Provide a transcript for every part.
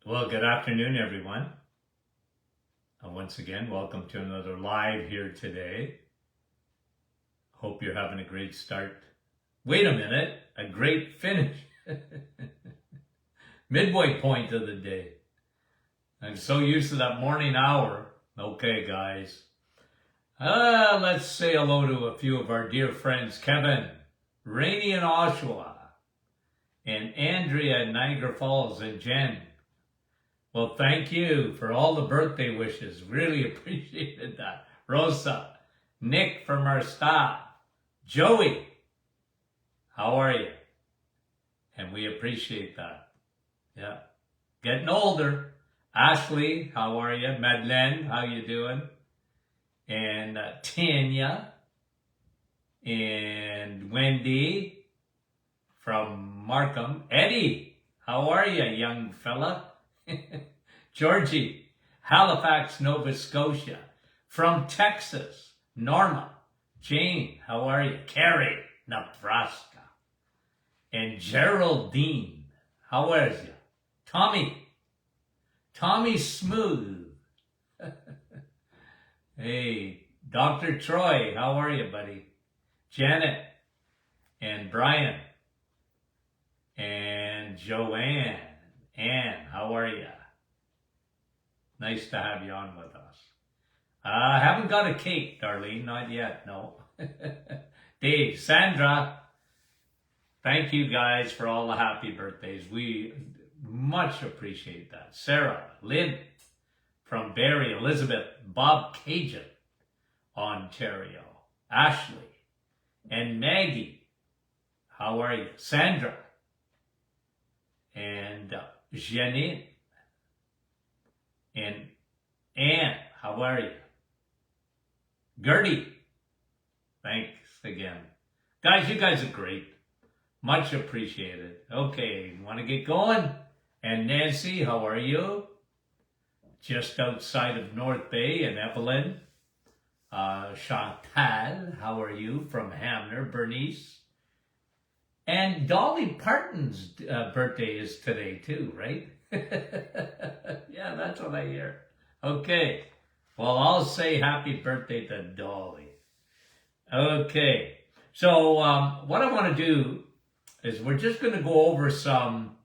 Well, good afternoon, everyone. Once again, welcome to another live here today. Hope you're having a great start. Wait a minute, a great finish. Midway point of the day. I'm so used to that morning hour. Okay, guys. Let's say hello to a few of our dear friends, Kevin, Rainey in Oshawa, and Andrea in Niagara Falls, and Jen. Well, thank you for all the birthday wishes. Really appreciated that. Rosa, Nick from our staff, Joey, how are you? And we appreciate that. Yeah. Getting older. Ashley, how are you? Madeleine, how you doing? And Tanya and Wendy from Markham. Eddie, how are you, young fella? Georgie, Halifax, Nova Scotia. From Texas, Norma. Jane, how are you? Carrie, Nebraska. And Geraldine, how are you? Tommy Smooth. Hey, Dr. Troy, how are you, buddy? Janet and Brian and Joanne. Anne, how are you? Nice to have you on with us. I haven't got a cake, Darlene, not yet, no. Dave, Sandra, thank you guys for all the happy birthdays. We much appreciate that. Sarah, Lynn from Barrie, Elizabeth, Bob Cajun, Ontario, Ashley, and Maggie, how are you? Sandra, and Janine, and Anne, how are you? Gertie, thanks again. Guys, you guys are great. Much appreciated. Okay, want to get going? And Nancy, how are you? Just outside of North Bay, and Evelyn. Chantal, how are you? From Hamner, Bernice. And Dolly Parton's birthday is today too, right? Yeah, that's what I hear. Okay, well, I'll say happy birthday to Dolly. Okay, so what I want to do is we're just going to go over some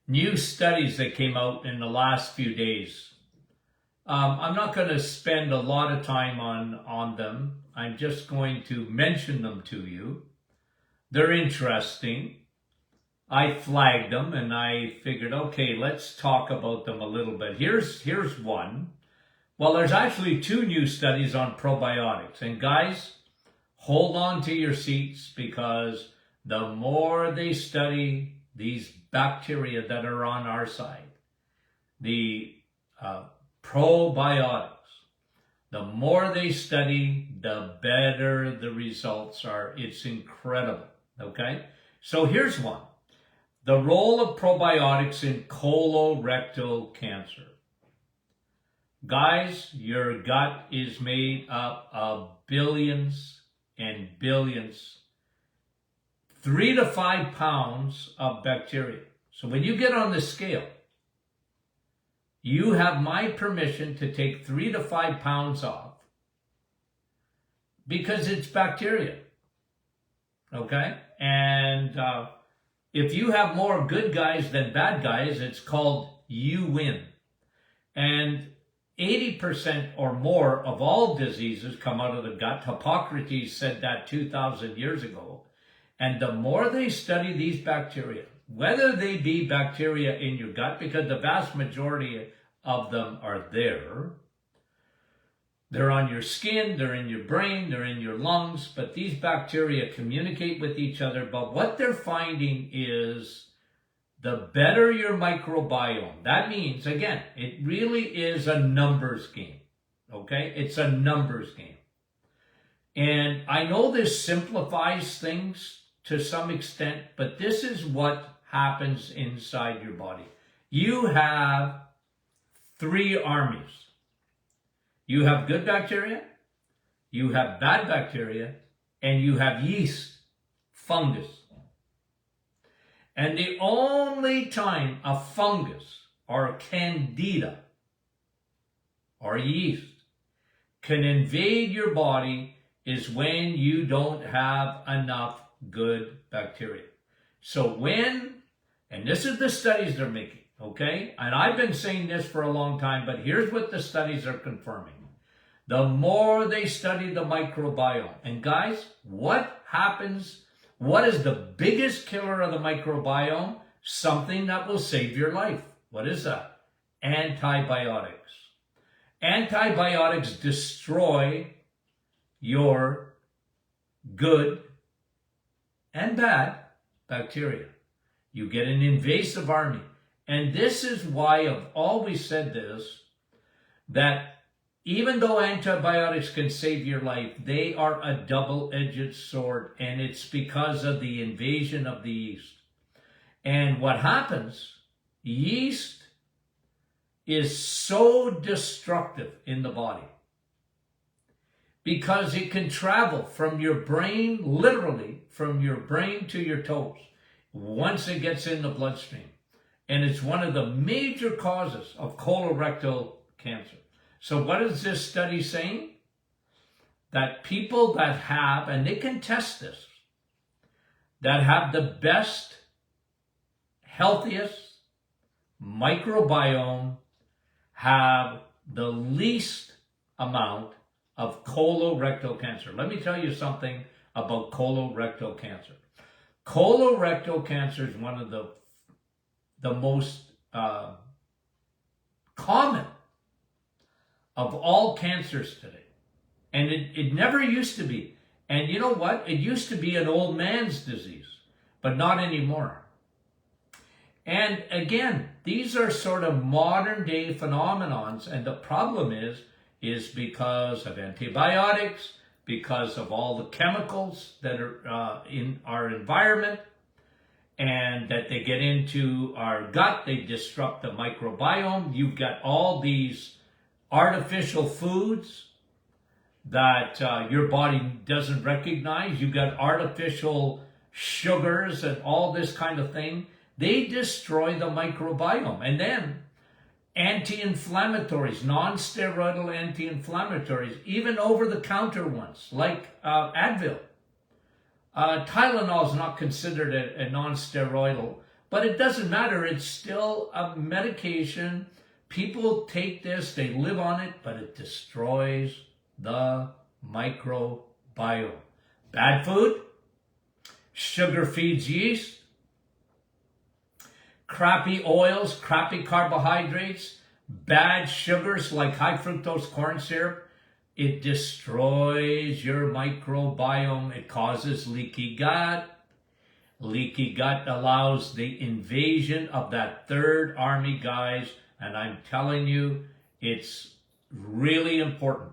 new studies that came out in the last few days. I'm not going to spend a lot of time on them. I'm just going to mention them to you. They're interesting. I flagged them and I figured, okay, let's talk about them a little bit. Here's one. Well, there's actually two new studies on probiotics. And guys, hold on to your seats, because the more they study these bacteria that are on our side, the probiotics, the more they study, the better the results are. It's incredible, okay? So here's one. The role of probiotics in colorectal cancer. Guys, your gut is made up of billions and billions, 3 to 5 pounds of bacteria. So when you get on the scale, you have my permission to take 3 to 5 pounds off, because it's bacteria, okay? And if you have more good guys than bad guys, it's called you win. And 80% or more of all diseases come out of the gut. Hippocrates said that 2,000 years ago. And the more they study these bacteria, whether they be bacteria in your gut, because the vast majority of them are there. They're on your skin, they're in your brain, they're in your lungs, but these bacteria communicate with each other. But what they're finding is the better your microbiome. That means, again, it really is a numbers game, okay? It's a numbers game. And I know this simplifies things to some extent, but this is what happens inside your body. You have 3 armies. You have good bacteria, you have bad bacteria, and you have yeast, fungus. And the only time a fungus or a candida or yeast can invade your body is when you don't have enough good bacteria. So and this is the studies they're making, okay? And I've been saying this for a long time, but here's what the studies are confirming. The more they study the microbiome, and guys, what happens? What is the biggest killer of the microbiome? Something that will save your life. What is that? Antibiotics. Antibiotics destroy your good and bad bacteria. You get an invasive army. And this is why I've always said this, that even though antibiotics can save your life, they are a double-edged sword, and it's because of the invasion of the yeast. And what happens, yeast is so destructive in the body because it can travel from your brain, literally from your brain to your toes, once it gets in the bloodstream. And it's one of the major causes of colorectal cancer. So what is this study saying? That people that have, and they can test this, that have the best, healthiest microbiome have the least amount of colorectal cancer. Let me tell you something about colorectal cancer. Colorectal cancer is one of the most common of all cancers today. And it never used to be. And you know what? It used to be an old man's disease, but not anymore. And again, these are sort of modern day phenomenons. And the problem is because of antibiotics, because of all the chemicals that are in our environment, and that they get into our gut, they disrupt the microbiome. You've got all these artificial foods that your body doesn't recognize. You've got artificial sugars and all this kind of thing. They destroy the microbiome. And then anti-inflammatories, non-steroidal anti-inflammatories, even over-the-counter ones like Advil. Tylenol is not considered a non-steroidal, but it doesn't matter. It's still a medication. People take this, they live on it, but it destroys the microbiome. Bad food, sugar feeds yeast, crappy oils, crappy carbohydrates, bad sugars like high fructose corn syrup. It destroys your microbiome. It causes leaky gut. Leaky gut allows the invasion of that third army, guys. And I'm telling you, it's really important.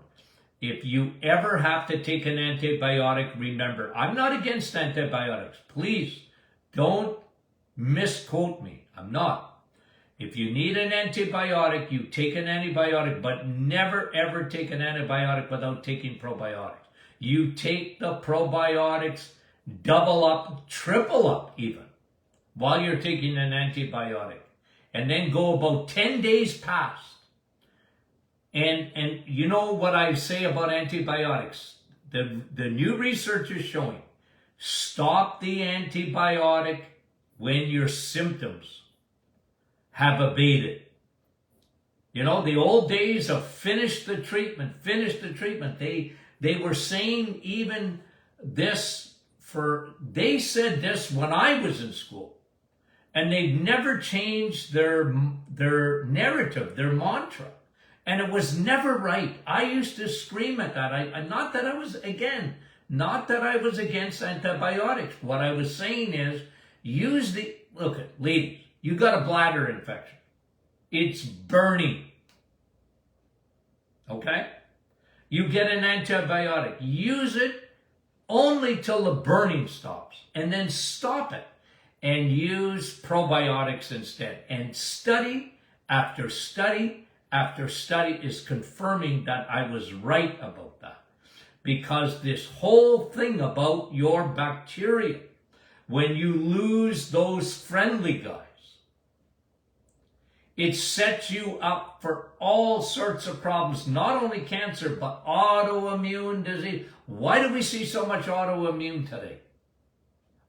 If you ever have to take an antibiotic, remember, I'm not against antibiotics. Please don't misquote me. I'm not. If you need an antibiotic, you take an antibiotic, but never ever take an antibiotic without taking probiotics. You take the probiotics, double up, triple up even, while you're taking an antibiotic. And then go about 10 days past. And you know what I say about antibiotics? The new research is showing, stop the antibiotic when your symptoms have abated. You know, the old days of finish the treatment. They were saying even this they said this when I was in school. And they've never changed their narrative, their mantra. And it was never right. I used to scream at that. Not that I was against antibiotics. What I was saying is, look, ladies, you got a bladder infection. It's burning. Okay? You get an antibiotic. Use it only till the burning stops. And then stop it. And use probiotics instead. And study after study after study is confirming that I was right about that. Because this whole thing about your bacteria, when you lose those friendly guys, it sets you up for all sorts of problems, not only cancer, but autoimmune disease. Why do we see so much autoimmune today?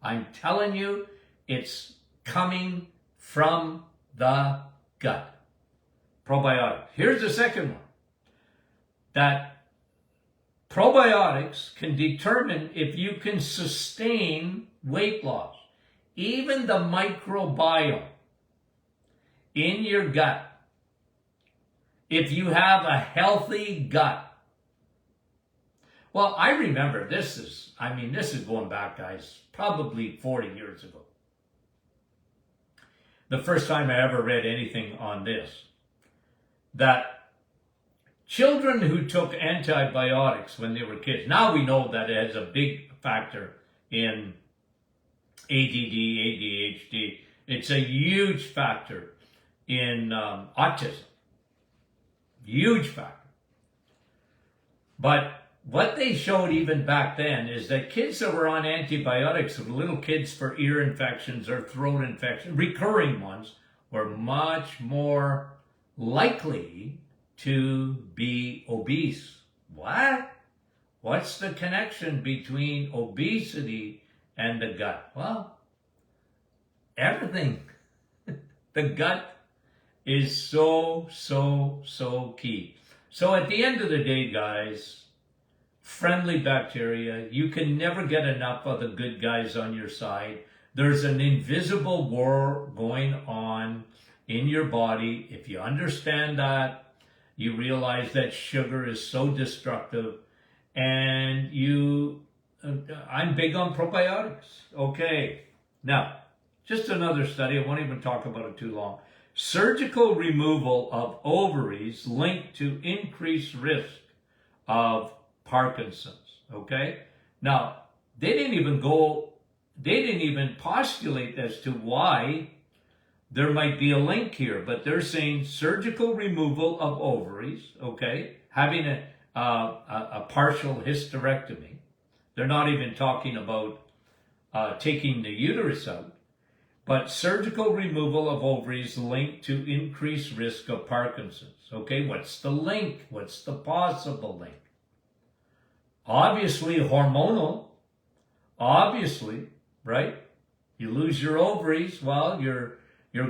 I'm telling you, it's coming from the gut. Probiotics. Here's the second one. That probiotics can determine if you can sustain weight loss. Even the microbiome in your gut. If you have a healthy gut. Well, I remember this is going back, guys, probably 40 years ago. The first time I ever read anything on this. That children who took antibiotics when they were kids, now we know that it has a big factor in ADD, ADHD. It's a huge factor in autism. Huge factor. But what they showed even back then is that kids that were on antibiotics, little kids for ear infections or throat infections, recurring ones, were much more likely to be obese. What? What's the connection between obesity and the gut? Well, everything. The gut is so key. So at the end of the day, guys, friendly bacteria, you can never get enough of the good guys on your side. There's an invisible war going on in your body. If you understand that, you realize that sugar is so destructive, and I'm big on probiotics. Okay, now, just another study, I won't even talk about it too long. Surgical removal of ovaries linked to increased risk of Parkinson's. Okay, now, they didn't even postulate as to why there might be a link here, but they're saying surgical removal of ovaries, okay, having a partial hysterectomy. They're not even talking about taking the uterus out, but surgical removal of ovaries linked to increased risk of Parkinson's. Okay, what's the link? What's the possible link? Obviously hormonal, obviously, right? You lose your ovaries, well, you're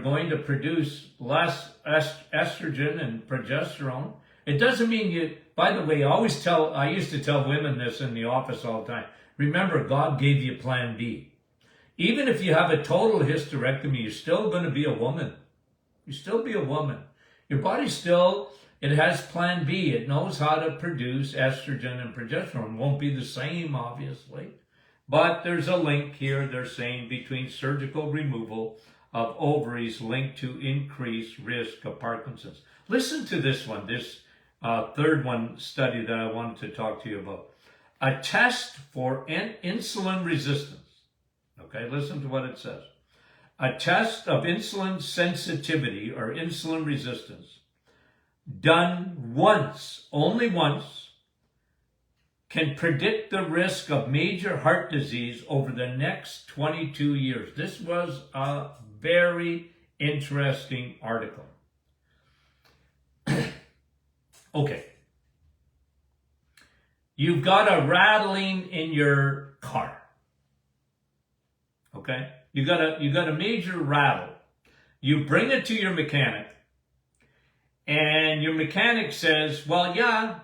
going to produce less estrogen and progesterone. It doesn't mean you, by the way, I used to tell women this in the office all the time. Remember, God gave you plan B. Even if you have a total hysterectomy, you're still going to be a woman. You still be a woman. Your body still, it has plan B. It knows how to produce estrogen and progesterone. It won't be the same, obviously. But there's a link here, they're saying, between surgical removal of ovaries linked to increased risk of Parkinson's. Listen to this one, this third one study that I wanted to talk to you about. A test for insulin resistance. Okay, listen to what it says. A test of insulin sensitivity or insulin resistance done once, only once, can predict the risk of major heart disease over the next 22 years. This was a very interesting article. Okay. You've got a rattling in your car. Okay? You got a major rattle. You bring it to your mechanic, and your mechanic says, "Well, yeah,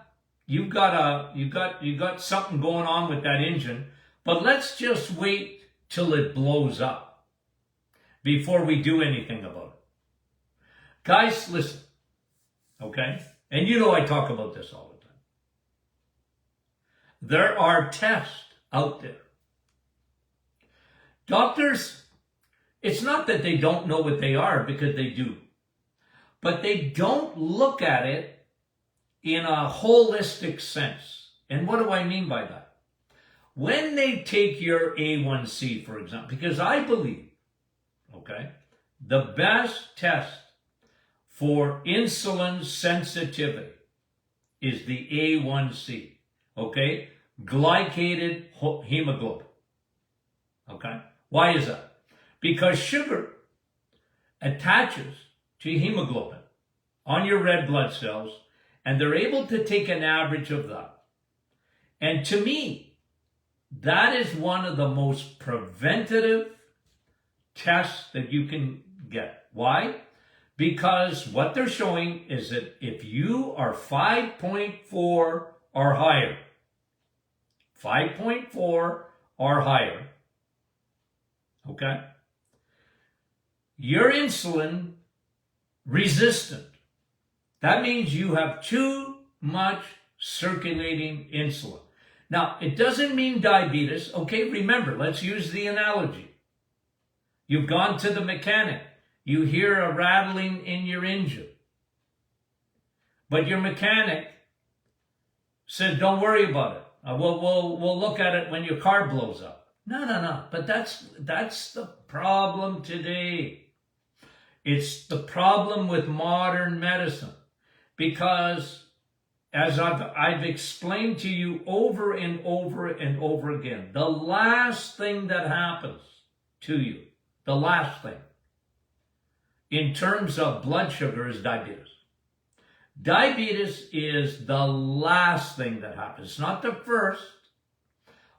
you got something going on with that engine, but let's just wait till it blows up before we do anything about it." Guys, listen. Okay? And you know I talk about this all the time. There are tests out there. Doctors, it's not that they don't know what they are, because they do. But they don't look at it in a holistic sense. And what do I mean by that? When they take your A1C, for example, because I believe, okay, the best test for insulin sensitivity is the A1C, okay? Glycated hemoglobin, okay? Why is that? Because sugar attaches to hemoglobin on your red blood cells, and they're able to take an average of that. And to me, that is one of the most preventative tests that you can get. Why? Because what they're showing is that if you are 5.4 or higher, 5.4 or higher, okay, you're insulin resistant. That means you have too much circulating insulin. Now, it doesn't mean diabetes. Okay, remember, let's use the analogy. You've gone to the mechanic. You hear a rattling in your engine. But your mechanic said, don't worry about it. We'll look at it when your car blows up. No. But that's the problem today. It's the problem with modern medicine. Because as I've explained to you over and over and over again, the last thing that happens to you, the last thing, in terms of blood sugar is diabetes. Diabetes is the last thing that happens. It's not the first.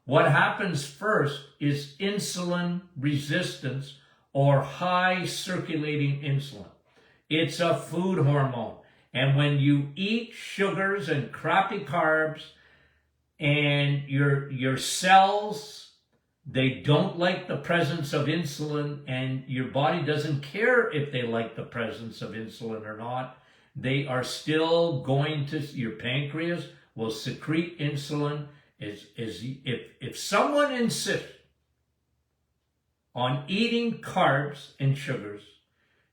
What happens first is insulin resistance or high circulating insulin. It's a food hormone. And when you eat sugars and crappy carbs and your cells, they don't like the presence of insulin, and your body doesn't care if they like the presence of insulin or not. They are still going to, your pancreas will secrete insulin. If someone insists on eating carbs and sugars,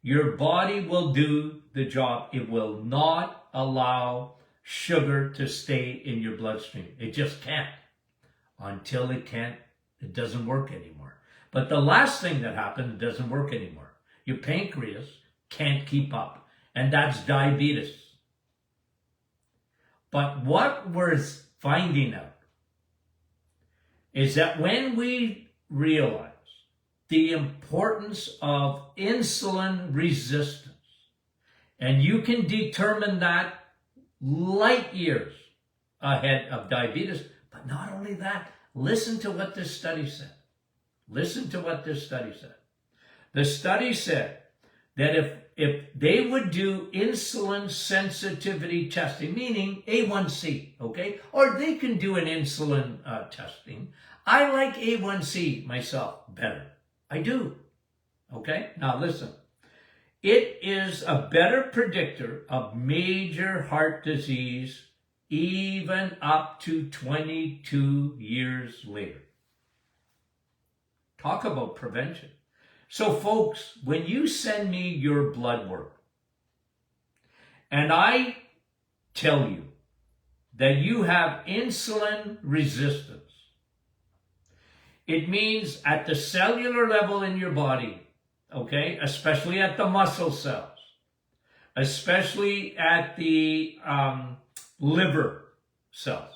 your body will do the job. It will not allow sugar to stay in your bloodstream. It just can't. Until it can't, it doesn't work anymore. But the last thing that happens, it doesn't work anymore. Your pancreas can't keep up. And that's diabetes. But what we're finding out is that when we realize the importance of insulin resistance, and you can determine that light years ahead of diabetes, but not only that, listen to what this study said. Listen to what this study said. The study said that if they would do insulin sensitivity testing, meaning A1C, okay, or they can do an insulin testing. I like A1C myself better. I do. Okay? Now listen. It is a better predictor of major heart disease even up to 22 years later. Talk about prevention. So folks, when you send me your blood work and I tell you that you have insulin resistance, it means at the cellular level in your body, okay, especially at the muscle cells, especially at the liver cells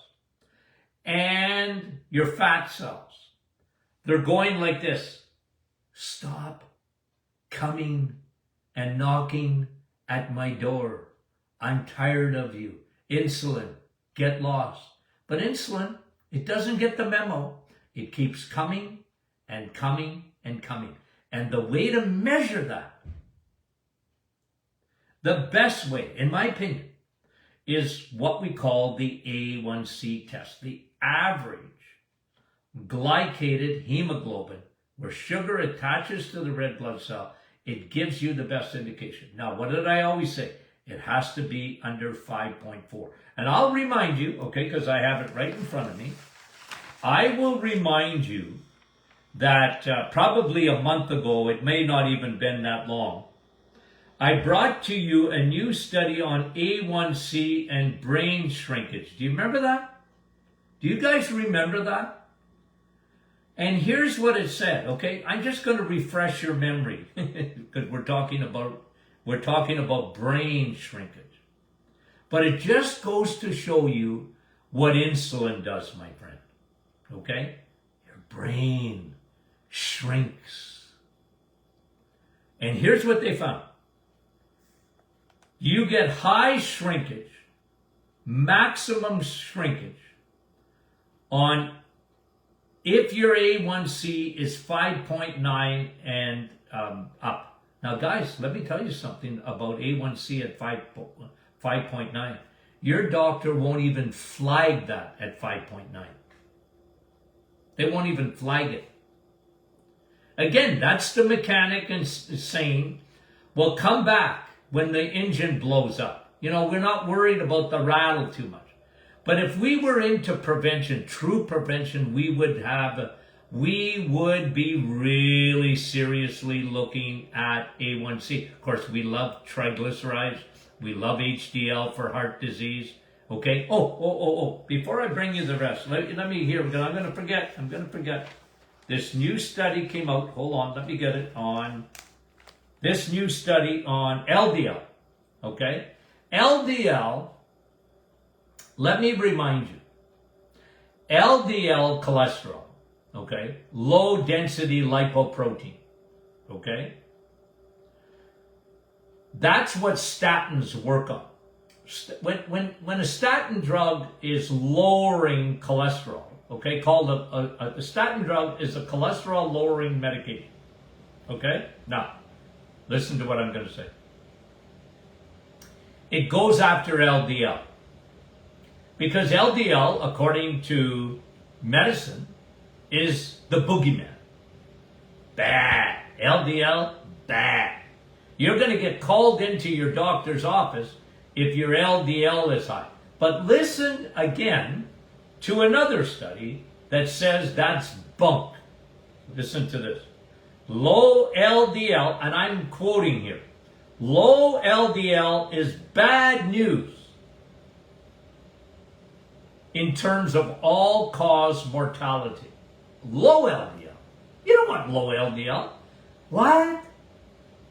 and your fat cells, they're going like this. Stop coming and knocking at my door. I'm tired of you. Insulin, get lost. But insulin, it doesn't get the memo. It keeps coming and coming and coming. And the way to measure that, the best way, in my opinion, is what we call the A1C test, the average glycated hemoglobin, where sugar attaches to the red blood cell. It gives you the best indication. Now, what did I always say? It has to be under 5.4. And I'll remind you, okay, because I have it right in front of me. I will remind you that probably a month ago, it may not even been that long, I brought to you a new study on A1C and brain shrinkage. Do you remember that? Do you guys remember that? And here's what it said, okay? I'm just going to refresh your memory because we're talking about brain shrinkage. But it just goes to show you what insulin does, my friend. Okay? Your brain shrinks. And here's what they found. You get high shrinkage, maximum shrinkage on if your A1C is 5.9 and up. Now, guys, let me tell you something about A1C at 5.9. Your doctor won't even flag that at 5.9. They won't even flag it. Again, that's the mechanic and saying, well, come back when the engine blows up. You know, we're not worried about the rattle too much. But if we were into prevention, true prevention, we would be really seriously looking at A1C. Of course, we love triglycerides. We love HDL for heart disease. Okay? Before I bring you the rest, let me hear, because I'm going to forget. This new study came out. Hold on, let me get it on. This new study on LDL. Okay? LDL, let me remind you. LDL cholesterol, okay? Low density lipoprotein, okay? That's what statins work on. When a statin drug is lowering cholesterol, okay, called a statin drug is a cholesterol lowering medication, okay? Now, listen to what I'm going to say. It goes after LDL. Because LDL, according to medicine, is the boogeyman. Bad. LDL, bad. You're going to get called into your doctor's office if your LDL is high. But listen again to another study that says that's bunk. Listen to this. Low LDL, and I'm quoting here, low LDL is bad news in terms of all-cause mortality. Low LDL. You don't want low LDL. What?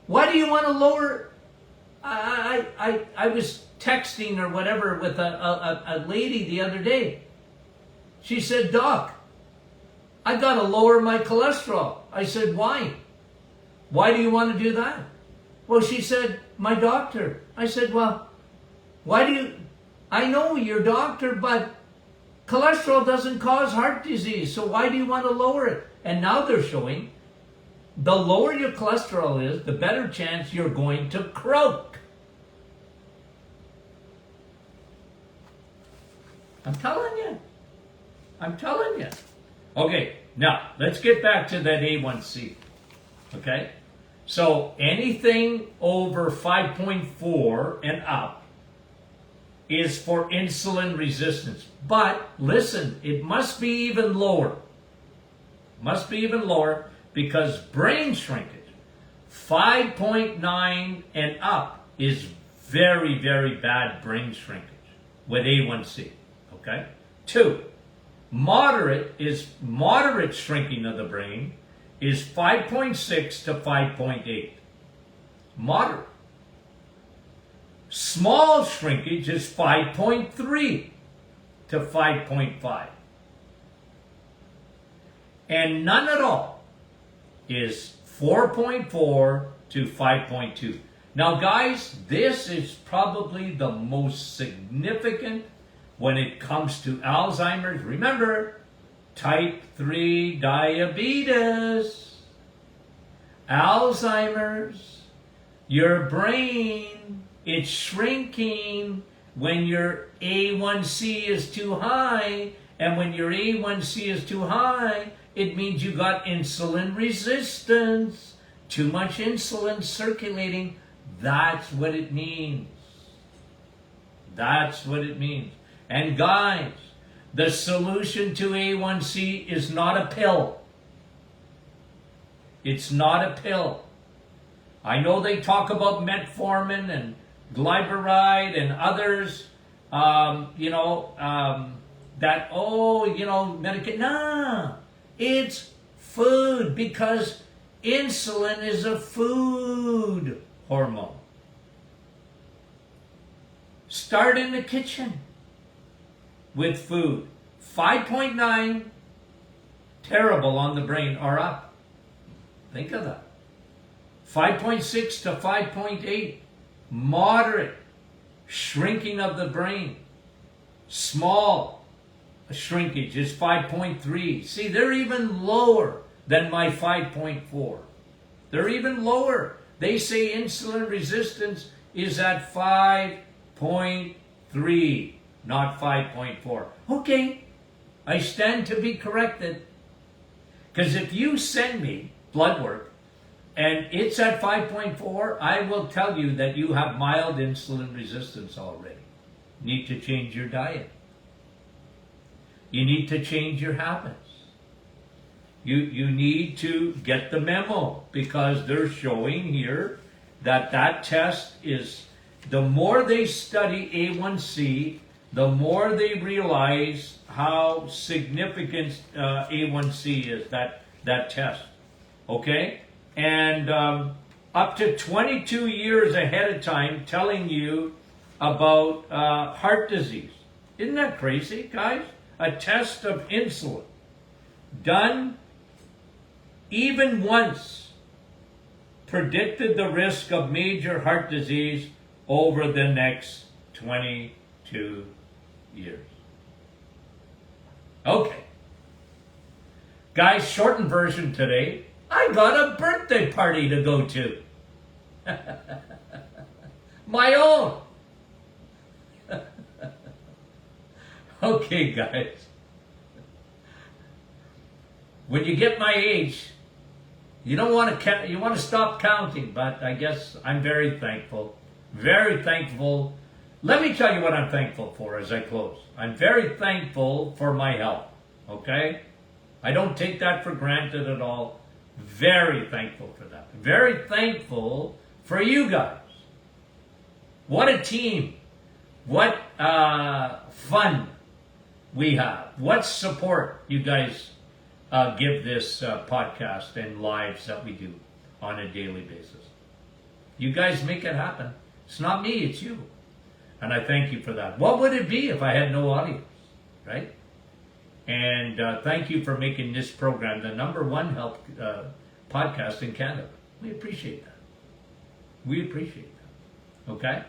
Why do you want to lower? I was texting or whatever with a lady the other day. She said, Doc, I got to lower my cholesterol. I said, why? Why do you want to do that? Well, she said, my doctor. I said, well, why do you? I know your doctor, but cholesterol doesn't cause heart disease, so why do you want to lower it? And now they're showing the lower your cholesterol is, the better chance you're going to croak. I'm telling you. Okay, now let's get back to that A1C. Okay? So anything over 5.4 and up is for insulin resistance. But listen, it must be even lower. Because brain shrinkage, 5.9 and up is very, very bad brain shrinkage with A1C. Okay? 2, moderate shrinking of the brain is 5.6 to 5.8. Moderate. Small shrinkage is 5.3 to 5.5. And none at all is 4.4 to 5.2. Now, guys, this is probably the most significant when it comes to Alzheimer's. Remember, type 3 diabetes, Alzheimer's, your brain, it's shrinking when your A1C is too high. And when your A1C is too high, it means you got insulin resistance. Too much insulin circulating. That's what it means. And guys, the solution to A1C is not a pill. It's not a pill. I know they talk about metformin and glyburide and others, medicate. Nah, it's food, because insulin is a food hormone. Start in the kitchen with food. 5.9, terrible on the brain, or up. Think of that. 5.6 to 5.8, moderate shrinking of the brain. Small shrinkage is 5.3. See, they're even lower than my 5.4. They're even lower. They say insulin resistance is at 5.3, not 5.4. Okay, I stand to be corrected. Because if you send me blood work and it's at 5.4, I will tell you that you have mild insulin resistance already. Need to change your diet. You need to change your habits. You need to get the memo, because they're showing here that test is, the more they study A1C, the more they realize how significant A1C is, that test. Okay? And up to 22 years ahead of time telling you about heart disease. Isn't that crazy, guys? A test of insulin done even once predicted the risk of major heart disease over the next 22 years. Okay. Guys, shortened version today. I got a birthday party to go to. My own. Okay, guys. When you get my age, you don't want to you want to stop counting, but I guess I'm very thankful. Very thankful. Let me tell you what I'm thankful for as I close. I'm very thankful for my health. Okay? I don't take that for granted at all. Very thankful for that. Very thankful for you guys. What a team. What fun we have. What support you guys give this podcast and lives that we do on a daily basis. You guys make it happen. It's not me, it's you. And I thank you for that. What would it be if I had no audience, right? And thank you for making this program the #1 health podcast in Canada. We appreciate that. We appreciate that. Okay?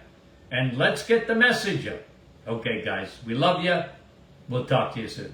And let's get the message out. Okay, guys. We love you. We'll talk to you soon.